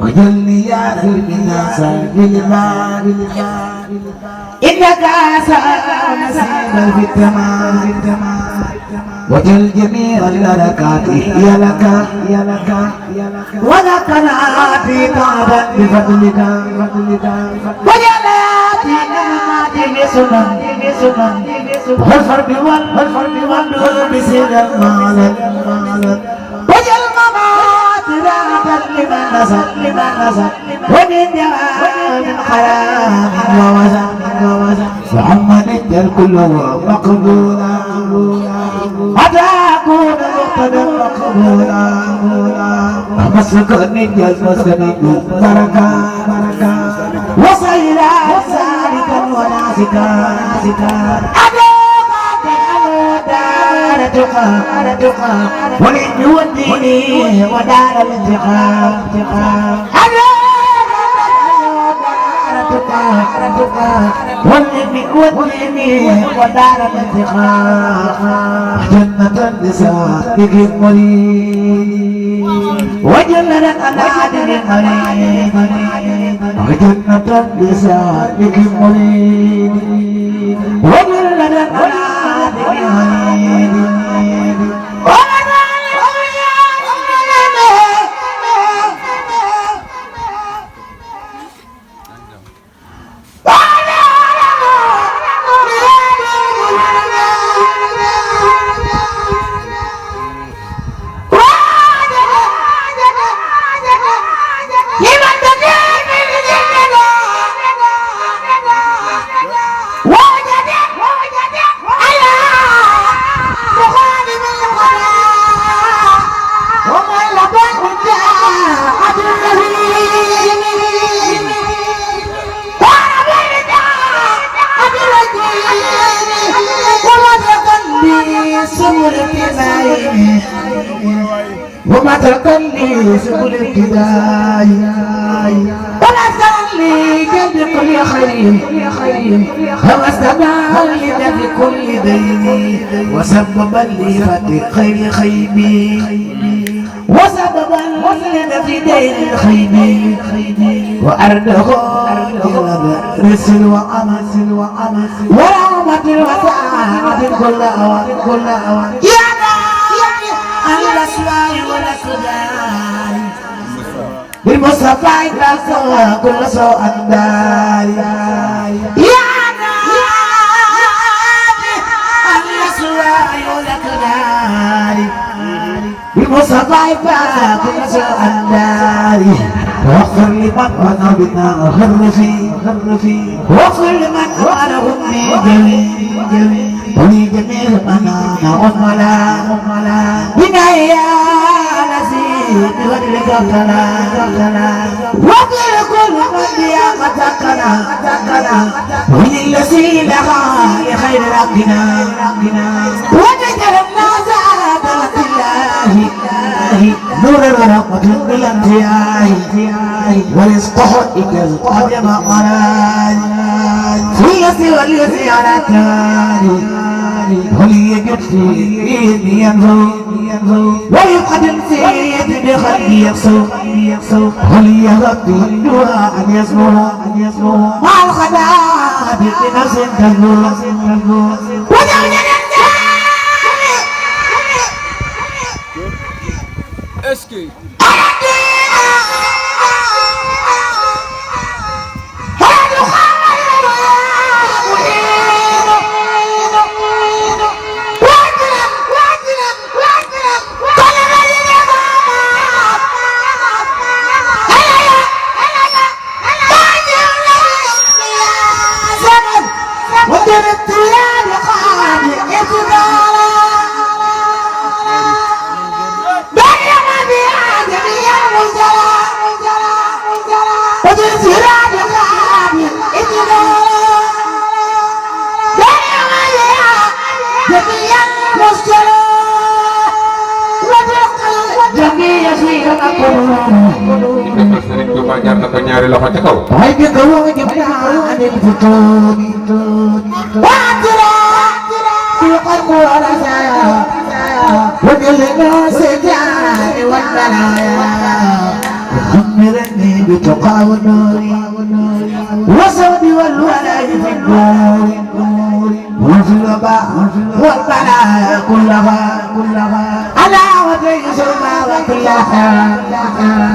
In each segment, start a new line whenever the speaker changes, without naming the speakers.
وجلني يا رب ناصر بالمال إنك أسأل نسيبا في التمام وجل جميع البركات هي لك ولك نعاتي طابا بفضلك وجل ياتي بسنن والفرد والنور بسير المعلن وجل ممات راحة لمن نزل ومن جواب حرام ووزن محمد الكل مقبولا حتى أكون مقتدى مقبولا مسكني مسكني بركة وصيلا سالكا وناسكا دارتك والعلم والدين ودار الانتقام والعلم ودار الانتقام جنة النساء بك مريد وجنة الأنعام مريد وجنة النساء بك مريد وجنة الأنعام مريد وما تركني سبل الابتداء ولا ترني قلب كل خير هو استبان في كل دين وسببا لي فتح خير خيبي وسببا لنا في دين الخيبي وأرده رسل وأمس ورحمة وسعة كل أوان الأسماء والأسماء بالمصطفى كل سوء داري يا نادي الأسماء والأسماء بالمصطفى كل سوء داري واغفر لمن وانا بنا غر في واغفر لمن وانا امي جميل ولجميع منانا أملا بنا يا نسيب بغدرك أبتنا وقل كل من دياقتكنا وللذي لها لخير ربنا وجدر الناس عبادة الله نور ورحمة بالانتهاء ورزقه إجل قدم قرار في يسي واليسي على تاني وليجد فيه ينظر ويقدم سيد بخلي يقصو وليغطي الدعاء أن يسمو مع الخداع بنفس تنبو
اسكي jar na ko ñaari loxo ca kaw
ay bi ko wo ngi ñaari futoni wadra fi qalbu ala saya wa bil nasi ja'i wal balaya أمرني بتقى والنور وصوت والولاء في النور وفي الوباء والبلاء كلها على وجه وكلها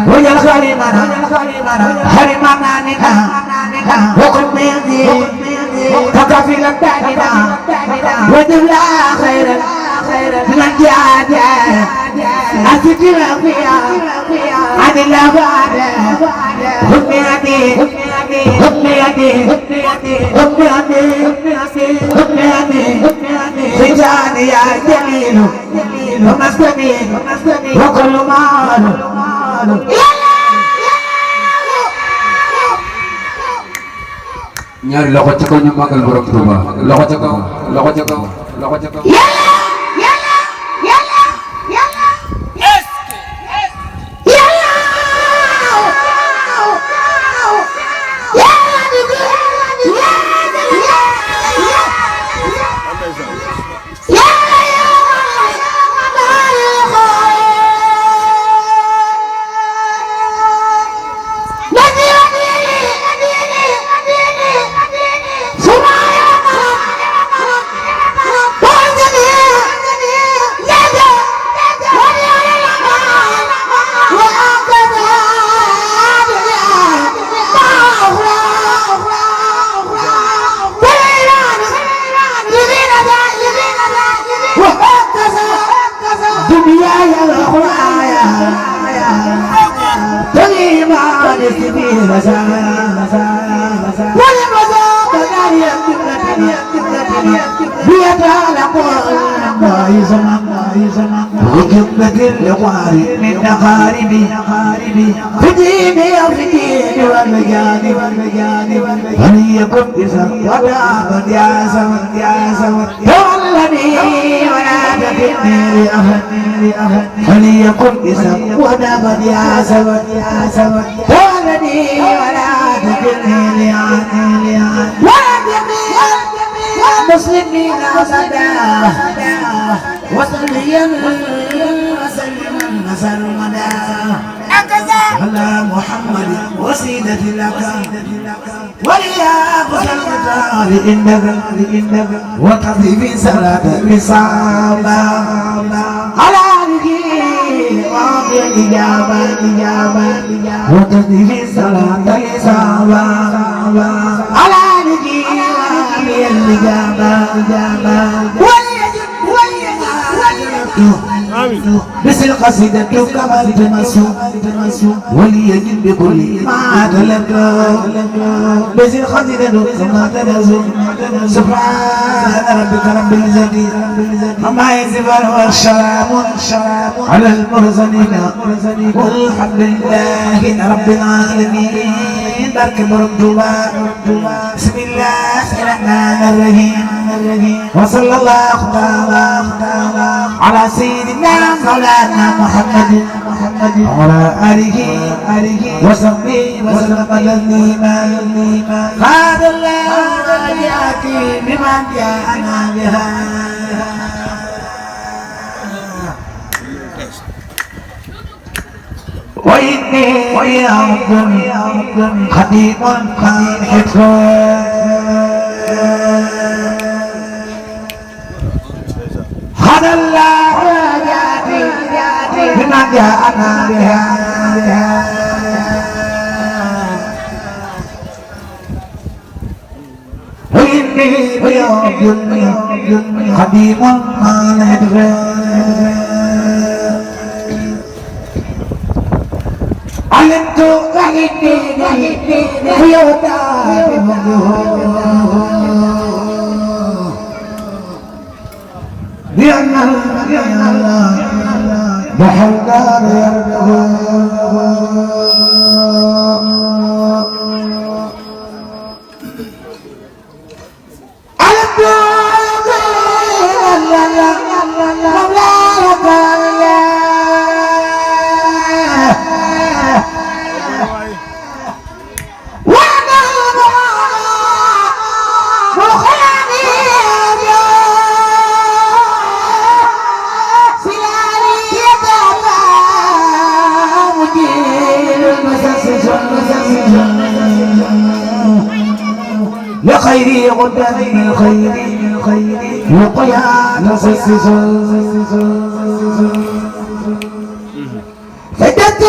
وجل خريمنا نكا وقل بيدي ككفيل الدائنا وجبلا خيرا من جاد أسجل فيها عن الله بعد هميتي خجاني يا جميل ومسكني وكل مال
ñaari loxo ci kaw ñu magal borom Touba loxo ci kaw loxo ci kaw loxo ci kaw وجبة الأقارب من أقاربي في ديني وفي ديني والمجانب وليكن بسم ودابا يا سمد تولني ولا تكلني لأحد وليكن بسم ودابا يا سمد تولني ولا تكلني لأحد مسلمين أبدا وصليا وسلما سرمدا على محمد وسيلة لك وليا مسلمة لإنك وقضي في صلاة بصعبة على آله وعطي الإجابة وقضي في صلاة بصعبة على آله وعطي الإجابة بس القصيدة كما تمسو وليجد بكل ما تلقى بس القصيدة كما تنزل سبحان ربك رب العزة عما يصفون والسلام على المرسلين والحمد لله رب العالمين بارك برمتما بسم الله الرحمن الرحيم وصلى الله تعالى على سيدنا مولانا محمد وعلى آله وصحبه وسلم تسليما هذا الله يأتي بمن جاءنا بها وإني عبد خديم حفظ هذا الله يأتي بمن جاءنا بها وإني عبد خديم حفظ علمت وحيدي خيوطا بأن الله بحر دار
لخيري غدا خيري لقيا تسسس فدت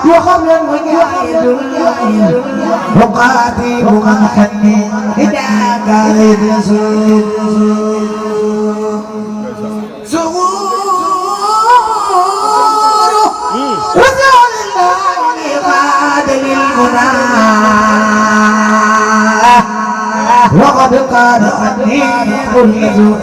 وقبل المجاهد وقاتي وقاتني إذا كان يسوع وزول الله غاد للمنى وقد قال عني كل ذو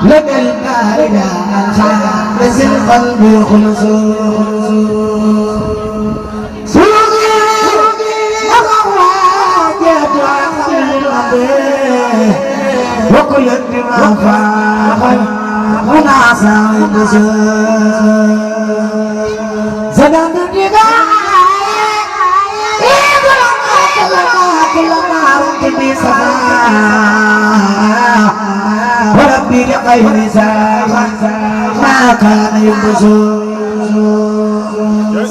لك البارد خالص القلب خلص سوقي أخواتي وكل الدماء فاقل هنا سعيد زدان الدماء كلما رمت بسماء وربي لغير ساعة ما كان يلبس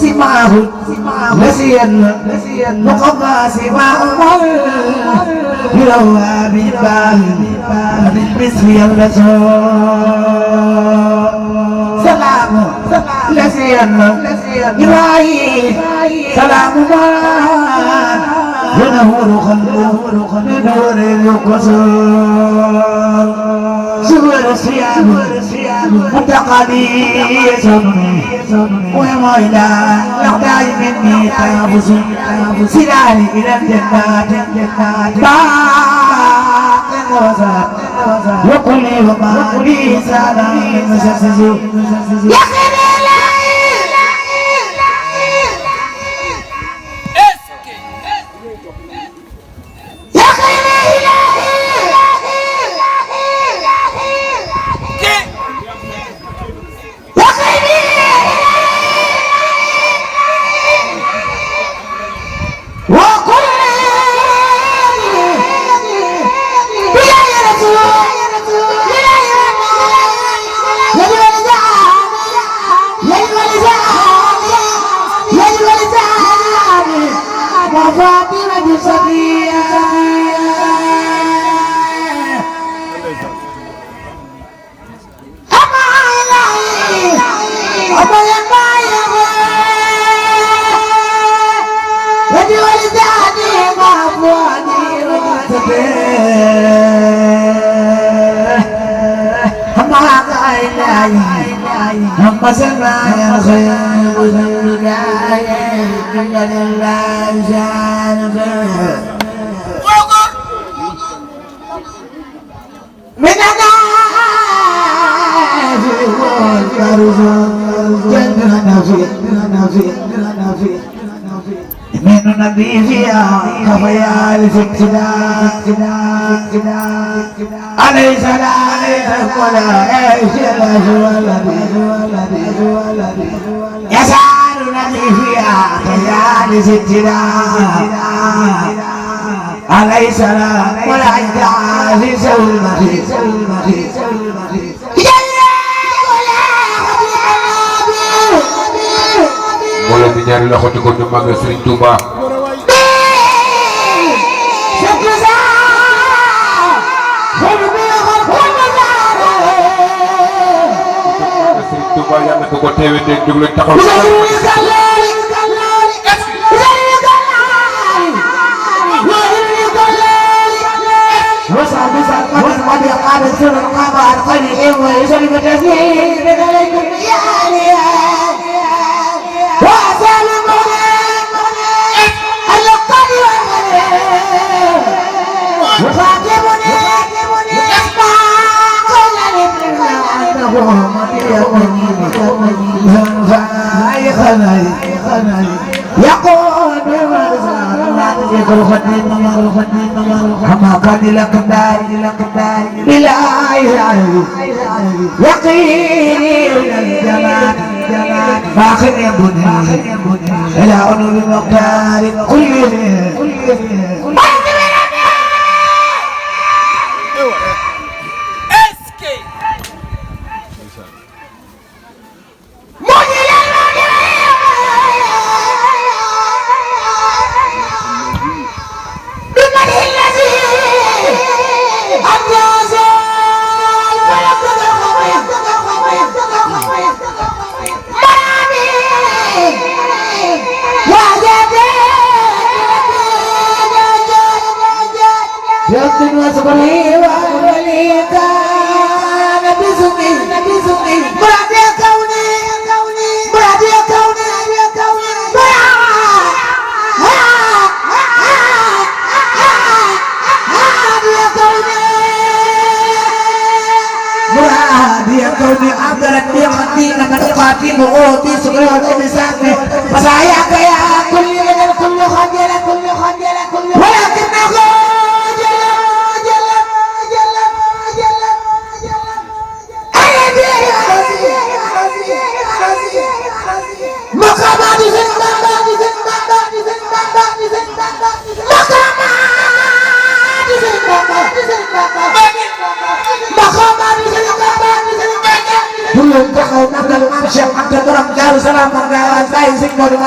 سماه نسيا مقضى سماه يروى بالبال بالمثل يلبس سلام نسيا يراعي سلام الله ونهور خلوه نور القصر سور الصيام متقليس وما إلى يحتاج مني تنافس سلالي إلى الجنات باق وزاد وكلي وما لي سلام مسسس فاطمة صفية أما إلهي أما يبايع ودي ولداني معفواني أما إلهي أما سمايا خير وزوجايا من الله جانبه من من النبي فيها كفيال في ابتداء عليه سلام ولا يسعد النبي فيها كفيال في ابتداء عليه سلام ولا يدعى في سلمة
mbooloo bi ñaari loxo di ko ñu màggal Serigne Touba. Serigne Touba yàlla na ko teewee dégg jóg leen taxaw.
رسول القمر قليل ويشرب تسليم عليكم يا ريال وسلم القدر وخاتمني اسمع كل أنه يقول يقول أما كان لكم داري بلا يقيني الجمال فاخر يبني إلى أنو بمقدار كل يقتل وصبري وولي كان بزمي مرادي كوني مرادي كوني مرادي كوني عبدالك يغني لمن قاتل وغوتي سكرات بساكي فساياك يا كل خجل ولكنه مقامات كل انتخوا نبل الممشى حتى درم جار سلام مقام زي سكبر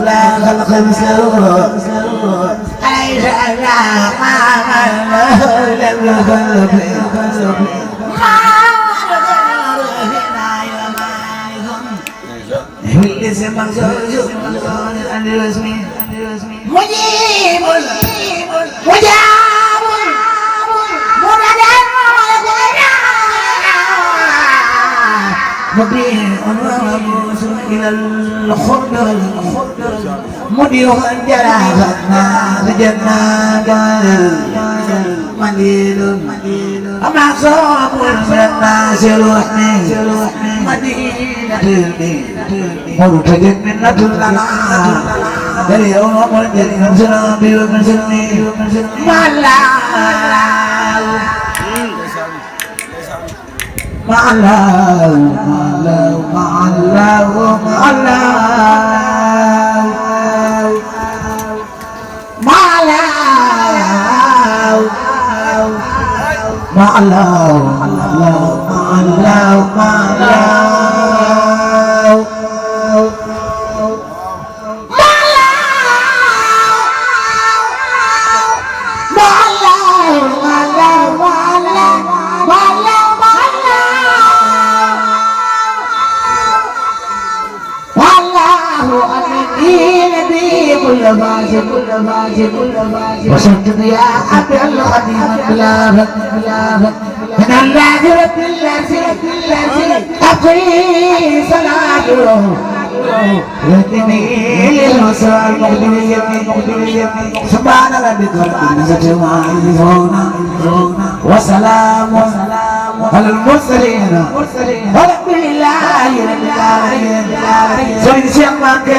لا خلق مسرور أليس الله ما لم يخلق مجيب مبين ونوصل إلى الخضر مدير جلاغتنا بجنة مدير أما صاب الناس روحني مدينة مرتجد من لنا اليوم مرتجد من سلامي ومن سلمي مع الله مع الله وصدق يا عبد الخديم بلاغة من الله رب الله أقي صلاته يهدني للمسار المقدمية سبحان ربك رب العزة عما يصفون وسلام على المرسلين والحمد لله رب العالمين سوري سيang make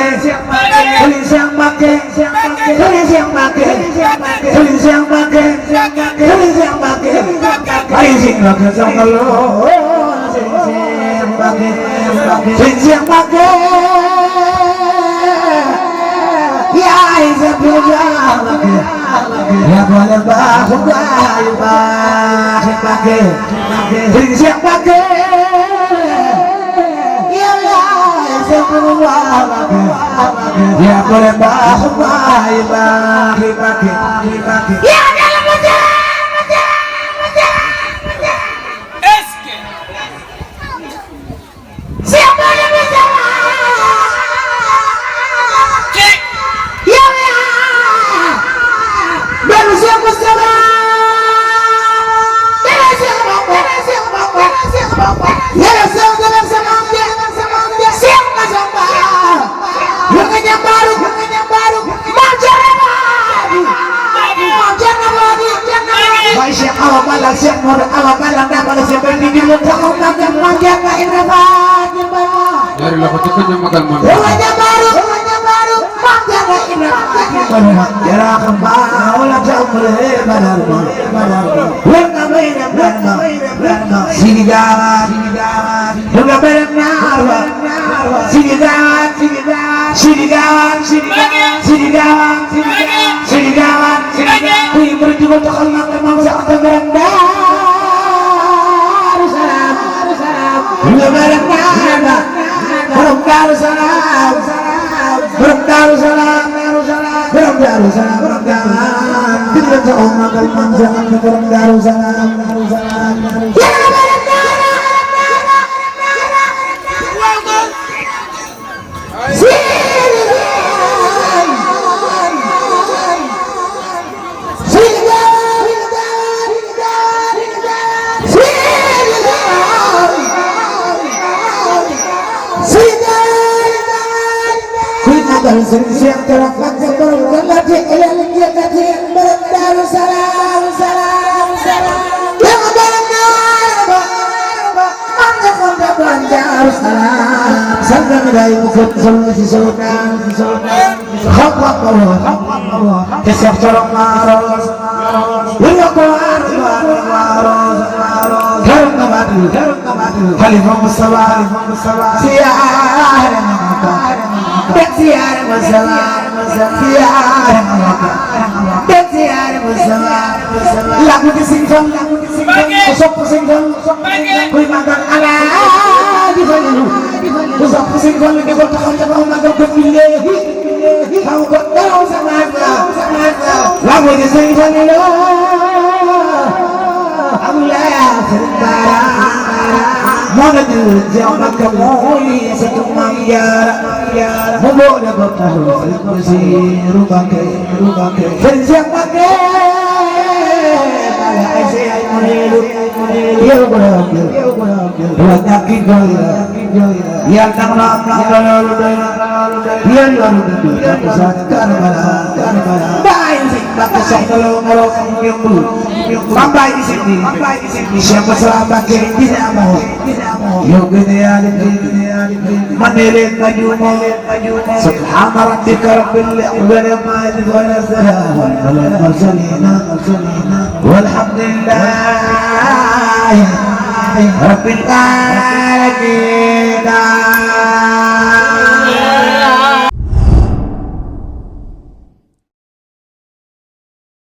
Ay sing make sang lo sing make ya isa puja ya boleh bahu bahu make sing make ya isa puja يا قربا خماي باقي يا Siap mau awak malam dah pada siapa ni di luar makan makan inafat
Dari loxo ci ko ñu magal man
wajah baru makan inafat ya kembang wala jamre badar wala main sini jalan juga benar sini jalan kuy berjuang takhalnak memang saat beranda Siap terangkan sebelum lagi yang kita Darussalam yang Darussalam sampai dari bukit solusi sultan khawat Allah kesyak corong maros ya Quran Karum kamadu Khalifah Mustafa siar Siar lagu disingkong usap pusingkong kuy magang ala di falilu usap pusingkong di kota kota kau magang berpilih kau kau sama lagu disingkong lo Allah serbara mana jauh makamoi setumang ya boleh bertaruh kursi rubah siap pakai malah saya meniru ya buat nyakit yang tak nak yang baik sih pakai saya kalau sampai di sini siapa selamat tidak mau yoga menelek maju subhana rabbika rabbil izzati amma yasifun wa salamun alal mursalin walhamdulillahi rabbil alamin